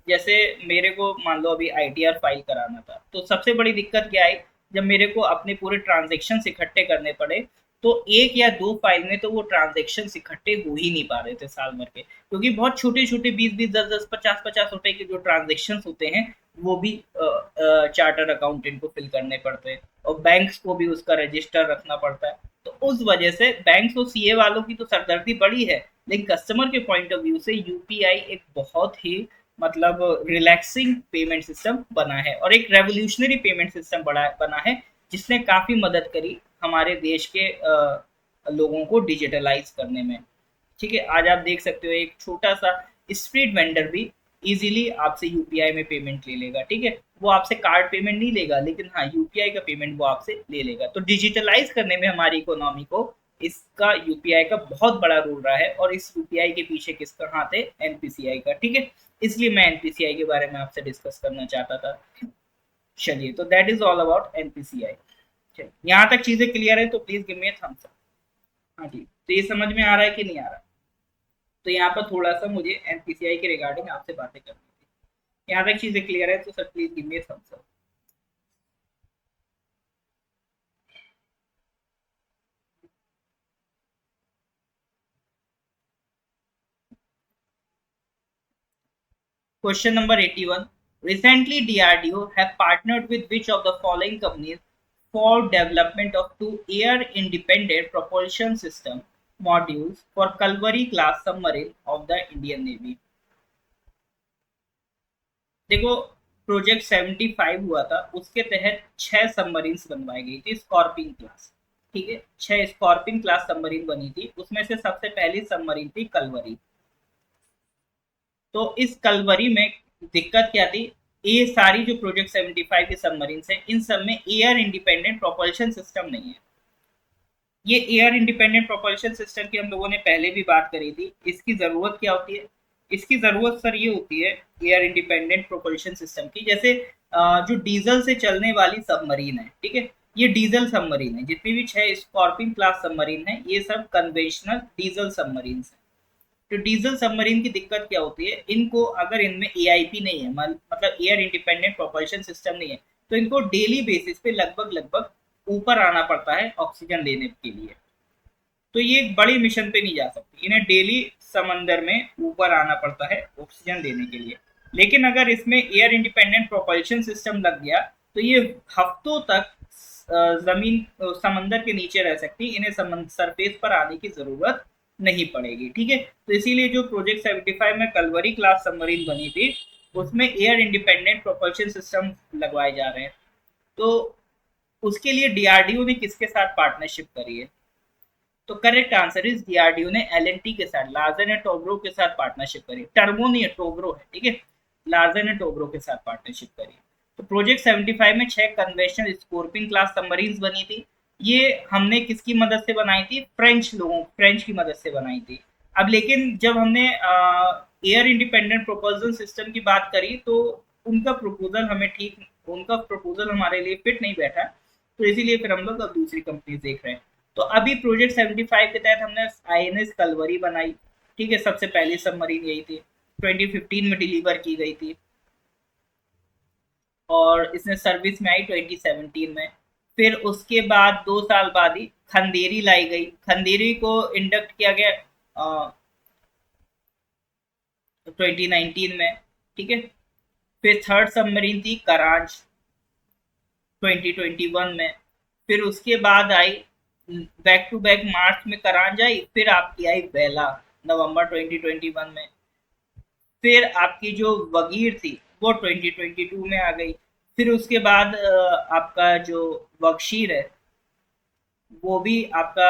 जैसे मेरे को मान लो अभी आईटीआर फाइल कराना था, तो सबसे बड़ी दिक्कत क्या आई, जब मेरे को अपने पूरे ट्रांजेक्शन इकट्ठे करने पड़े, तो एक या दो फाइल में तो वो ट्रांजेक्शन इकट्ठे हो ही नहीं पा रहे थे साल भर के, क्योंकि बहुत छोटे छोटे 20-20, 10-10, 50-50 रुपए के जो ट्रांजेक्शन होते हैं वो भी चार्टर अकाउंटेंट को फिल करने पड़ते हैं, और बैंक्स को भी उसका रजिस्टर रखना पड़ता है। तो उस वजह से बैंक्स और सीए वालों की तो सरदर्दी बड़ी है, लेकिन कस्टमर के पॉइंट ऑफ व्यू से यूपीआई एक बहुत ही मतलब रिलैक्सिंग पेमेंट सिस्टम बना है, और एक रेवोल्यूशनरी पेमेंट सिस्टम बना है, जिसने काफी मदद करी हमारे देश के लोगों को डिजिटलाइज करने में। ठीक है, आज आप देख सकते हो एक छोटा सा स्ट्रीट वेंडर भी इजीली आपसे यूपीआई में पेमेंट ले लेगा। ठीक है, वो आपसे कार्ड पेमेंट नहीं लेगा, लेकिन हाँ यूपीआई का पेमेंट वो आपसे ले लेगा। तो डिजिटलाइज करने में हमारी इकोनॉमी को इसका यूपीआई का बहुत बड़ा रोल रहा है, और इस यूपीआई के पीछे किसका हाथ है, एनपीसीआई का। ठीक है, इसलिए मैं एनपीसीआई के बारे में आपसे डिस्कस करना चाहता था। चलिए, तो that is all about NPCI. यहाँ तक चीजें क्लियर है तो please give me thumbs up. हाँ जी, तो ये समझ में आ रहा है कि नहीं आ रहा? तो यहाँ पर थोड़ा सा मुझे एनपीसीआई के रिगार्डिंग आपसे बातें करनी थी। यहाँ तक चीजें क्लियर है तो sir please give me thumbs up. Question number 81. Recently, DRDO have partnered with which of the following companies for development of two air-independent propulsion system modules for Kalvari class submarine of the Indian Navy? देखो, project 75 हुआ था, उसके तहत 6 submarines बनवाई गई थी Scorpene class. ठीक है, 6 स्कॉर्पिन क्लास सबमरीन बनी थी, उसमें से सबसे पहली सबमरीन थी कलवरी। तो इस कलवरी में दिक्कत क्या थी, ये सारी जो प्रोजेक्ट 75 की सबमरीन है इन सब में एयर इंडिपेंडेंट प्रोपल्शन सिस्टम नहीं है। ये एयर इंडिपेंडेंट प्रोपल्शन सिस्टम की हम लोगों ने पहले भी बात करी थी। इसकी जरूरत क्या होती है, इसकी जरूरत सर ये होती है एयर इंडिपेंडेंट प्रोपल्शन सिस्टम की, जैसे जो डीजल से चलने वाली सबमरीन है, ठीक है, ये डीजल सबमरीन है, जितनी भी 6 स्कॉर्पिन क्लास सबमरीन है ये सब कन्वेंशनल डीजल सबमरीन है। तो डीजल सबमरीन की दिक्कत क्या होती है, इनको अगर इनमें एआईपी नहीं है, मतलब एयर इंडिपेंडेंट प्रोपल्शन सिस्टम नहीं है, तो इनको डेली बेसिस पे लगभग लगभग ऊपर आना पड़ता है ऑक्सीजन लेने के लिए। तो ये एक बड़ी मिशन पे नहीं जा सकती, इन्हें डेली समंदर में ऊपर आना पड़ता है ऑक्सीजन लेने के लिए। लेकिन अगर इसमें एयर इंडिपेंडेंट प्रोपल्शन सिस्टम लग गया तो ये हफ्तों तक जमीन समंदर के नीचे रह सकती, इन्हें सरफेस पर आने की जरूरत नहीं पड़ेगी। ठीक है, तो इसीलिए जो प्रोजेक्ट 75 में कलवरी क्लास सबमरीन बनी थी उसमें एयर इंडिपेंडेंट प्रोपल्शन सिस्टम लगवाए जा रहे हैं। तो उसके लिए डीआरडीओ ने किसके साथ पार्टनरशिप करी है, तो करेक्ट आंसर इज डीआरडीओ ने एलएनटी के साथ, लार्सन एंड टोब्रो के साथ पार्टनरशिप करी। टर्बो नहीं है, टोब्रो है। ठीक है, लार्सन एंड टोब्रो के साथ पार्टनरशिप करी। तो प्रोजेक्ट 75 में 6 कन्वेंशनल स्कॉर्पिन क्लास सबमरीन्स बनी थी। ये हमने किसकी मदद से बनाई थी, फ्रेंच की मदद से बनाई थी। अब लेकिन जब हमने एयर इंडिपेंडेंट प्रोपोजल सिस्टम की बात करी तो उनका प्रपोजल हमारे लिए फिट नहीं बैठा, तो इसीलिए फिर हम लोग अब दूसरी कंपनी देख रहे हैं। तो अभी प्रोजेक्ट 75 के तहत हमने आईएनएस कलवरी बनाई। ठीक है, सबसे पहली सबमरीन यही थी, 2015 में डिलीवर की गई थी, और इसने सर्विस में आई 2017 में। फिर उसके बाद 2 साल बाद ही खंदेरी लाई गई, खंदेरी को इंडक्ट किया गया 2019 में। ठीक है, फिर थर्ड सबमरीन थी करांच 2021 में। फिर उसके बाद आई बैक टू बैक मार्च में करांच आई, फिर आपकी आई वेला नवंबर 2021 में। फिर आपकी जो वगीर थी वो 2022 में आ गई। फिर उसके बाद आपका जो वक्शीर है वो भी आपका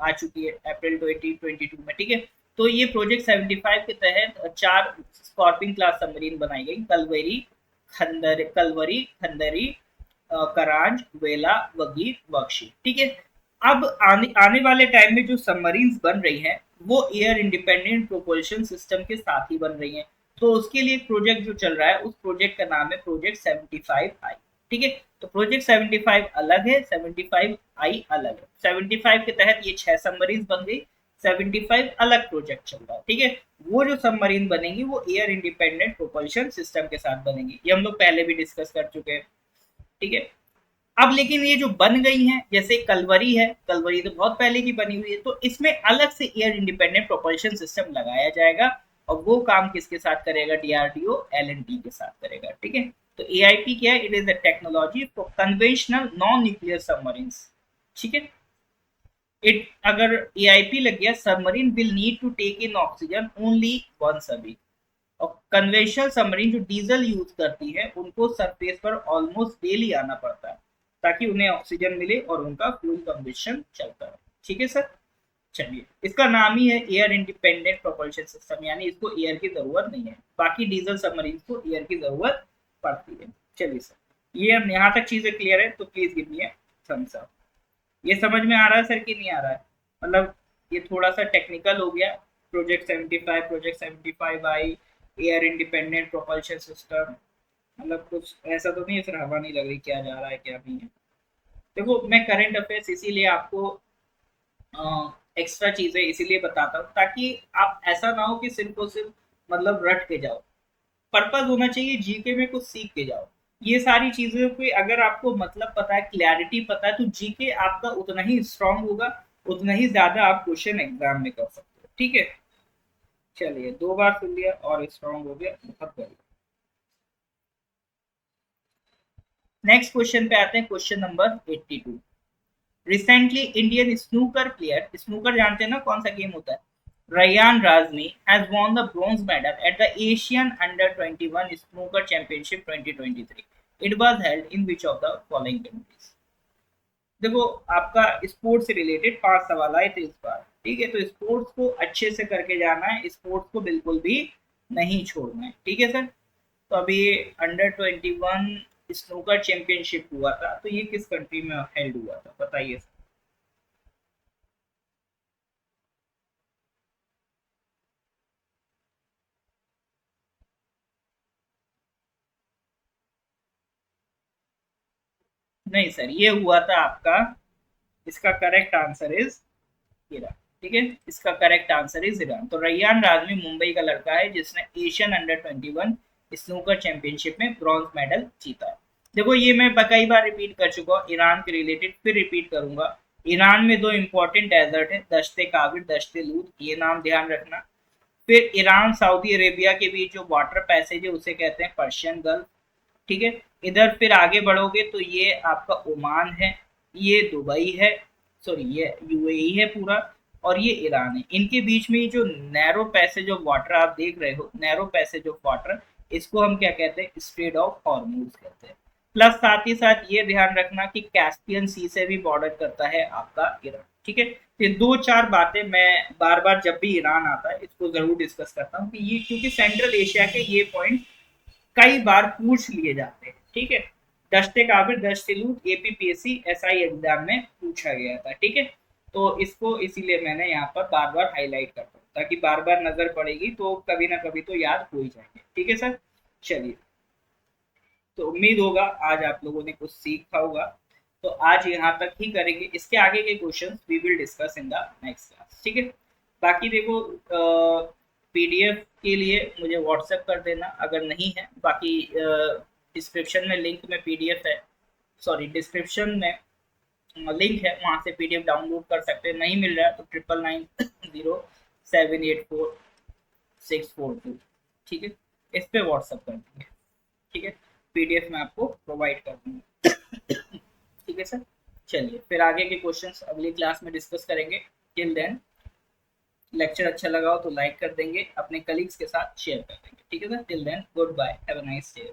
आ चुकी है अप्रैल 2022 में। ठीक है, तो ये प्रोजेक्ट 75 के तहत 4 स्कॉर्पिन क्लास सबमरीन बनाई गई, कलवरी, खंदरी, करांज, वेला, वगीर, वक्शी। ठीक है, अब आने वाले टाइम में जो सबमरीन्स बन रही हैं वो एयर इंडिपेंडेंट प्रोपल्शन सिस्टम के साथ ही बन रही हैं। तो उसके लिए एक प्रोजेक्ट जो चल रहा है उस प्रोजेक्ट का नाम है प्रोजेक्ट 75 आई। ठीक है। तो प्रोजेक्ट 75 अलग है, 75I अलग है। 75 के तहत ये 6 सबमरीन बन गई, 75 अलग प्रोजेक्ट चल रहा है। ठीक है। वो जो सबमरीन बनेंगी वो एयर इंडिपेंडेंट प्रोपल्शन सिस्टम के साथ बनेंगी, ये हम लोग पहले भी डिस्कस कर चुके हैं। ठीक है। अब लेकिन ये जो बन गई हैं, जैसे कलवरी है, कलवरी तो बहुत पहले की बनी हुई है, तो इसमें अलग से एयर इंडिपेंडेंट प्रोपल्शन सिस्टम लगाया जाएगा, और वो काम किसके साथ करेगा, डीआरडीओ एलएनटी के साथ करेगा। ठीक है। तो एआईपी क्या है, it is the technology for conventional non nuclear submarines. ठीक है। इट अगर एआईपी लग गया, submarine will need to take in oxygen only once a week. और कन्वेंशनल सबमरीन जो डीजल यूज करती है उनको सरफेस पर ऑलमोस्ट डेली आना पड़ता है, ताकि उन्हें ऑक्सीजन मिले और उनका फ्यूल कंबशन चलता है। ठीक है सर। चलिए, इसका नाम ही है एयर इंडिपेंडेंट प्रोपल्शन सिस्टम, यानी इसको एयर की जरूरत नहीं है। बाकी डीजल सबमरीन को एयर की जरूरत पड़ती है। चलिए सर, ये हम यहाँ तक चीजें क्लियर है, तो please give me thumbs up. ये समझ में आ रहा है सर कि नहीं आ रहा है? मतलब ये थोड़ा सा टेक्निकल हो गया। Project 75, project 75I, air independent propulsion system, मतलब कुछ ऐसा तो नहीं है सर, हवा नहीं लग रही, क्या जा रहा है क्या नहीं है। देखो, मैं करंट अफेयर्स इसीलिए आपको एक्स्ट्रा चीजें इसीलिए बताता हूँ, ताकि आप ऐसा ना हो कि सिर्फ और सिर्फ मतलब रट के जाओ। पर्पज होना चाहिए जीके में कुछ सीख के जाओ। ये सारी चीजों पे अगर आपको मतलब पता है, क्लैरिटी पता है, तो जीके आपका उतना ही स्ट्रांग होगा, उतना ही ज्यादा आप क्वेश्चन एग्जाम में कर सकते हो। ठीक है। चलिए, 2 बार सुन लिया और स्ट्रांग हो गया, बहुत बढ़िया। नेक्स्ट क्वेश्चन पे आते हैं, question number 82। Recently Indian snooker player, snooker जानते हैं ना कौन सा गेम होता है, Ryan Razmi has won the bronze medal at the Asian Under-21 Snooker Championship 2023. It was held in which of the following countries? देखो, आपका स्पोर्ट्स से रिलेटेड 5 सवाल आए थे इस बार। ठीक है। तो स्पोर्ट्स को अच्छे से करके जाना है, स्पोर्ट्स को बिल्कुल भी नहीं छोड़ना है। ठीक है सर। तो अभी Under-21 स्नूकर चैंपियनशिप हुआ था, तो ये किस कंट्री में हेल्ड हुआ था, बताइए सर। नहीं सर, ये हुआ था आपका, इसका करेक्ट आंसर इज ईरान। ठीक है। इसका करेक्ट आंसर इज ईरान। तो रैयान राजमी मुंबई का लड़का है जिसने एशियन Under-21 स्नूकर चैंपियनशिप में ब्रॉन्ज मेडल जीता। देखो, ये मैं कई बार रिपीट कर चुका हूँ, ईरान के रिलेटेड फिर रिपीट करूंगा। ईरान में 2 इंपॉर्टेंट डेजर्ट है, दश्ते काबिर, दश्ते लूत, ये नाम ध्यान रखना। फिर ईरान सऊदी अरेबिया के बीच जो वाटर पैसेज है उसे कहते हैं पर्शियन गल्फ। ठीक है। इधर फिर आगे बढ़ोगे तो ये आपका ओमान है, ये दुबई है, सॉरी ये यूएई है पूरा, और ये ईरान है। इनके बीच में जो नैरो पैसेज ऑफ वाटर आप देख रहे हो, नैरो पैसेज ऑफ वाटर, इसको हम क्या कहते हैं, स्ट्रेट ऑफ हॉर्मूज कहते हैं। प्लस साथ ही साथ ये ध्यान रखना कि कैस्पियन सी से भी बॉर्डर करता है आपका ईरान। ठीक है। तो ये 2-4 बातें मैं बार बार जब भी ईरान आता है इसको जरूर डिस्कस करता हूँ, कि ये क्योंकि सेंट्रल एशिया के ये पॉइंट कई बार पूछ लिए जाते हैं। ठीक है। दस्ते काबिर, दस्ते लूट, एपीपीएससी एसआई एग्जाम में पूछा गया था। ठीक है। तो इसको इसीलिए मैंने यहाँ पर बार बार हाईलाइट करता हूँ, ताकि बार बार नजर पड़ेगी तो कभी ना कभी तो याद हो ही जाएंगे। ठीक है सर। चलिए, तो उम्मीद होगा आज आप लोगों ने कुछ सीखा होगा। तो आज यहाँ तक ही करेंगे, इसके आगे के questions we will discuss in the next class. ठीक है। बाकी देखो, पीडीएफ के लिए मुझे व्हाट्सएप कर देना अगर नहीं है, बाकी डिस्क्रिप्शन में लिंक में पीडीएफ है, सॉरी डिस्क्रिप्शन में लिंक है, वहाँ से पीडीएफ डाउनलोड कर सकते हैं। नहीं मिल रहा है तो 9990784642, ठीक है, इस पे व्हाट्सएप कर देंगे। ठीक है। पीडीएफ में आपको प्रोवाइड कर दूंगा। ठीक है सर। चलिए, फिर आगे के क्वेश्चंस अगली क्लास में डिस्कस करेंगे। टिल देन, लेक्चर अच्छा लगा हो तो लाइक कर देंगे, अपने कलीग्स के साथ शेयर कर देंगे। ठीक है sir. Till then, goodbye, have a nice day.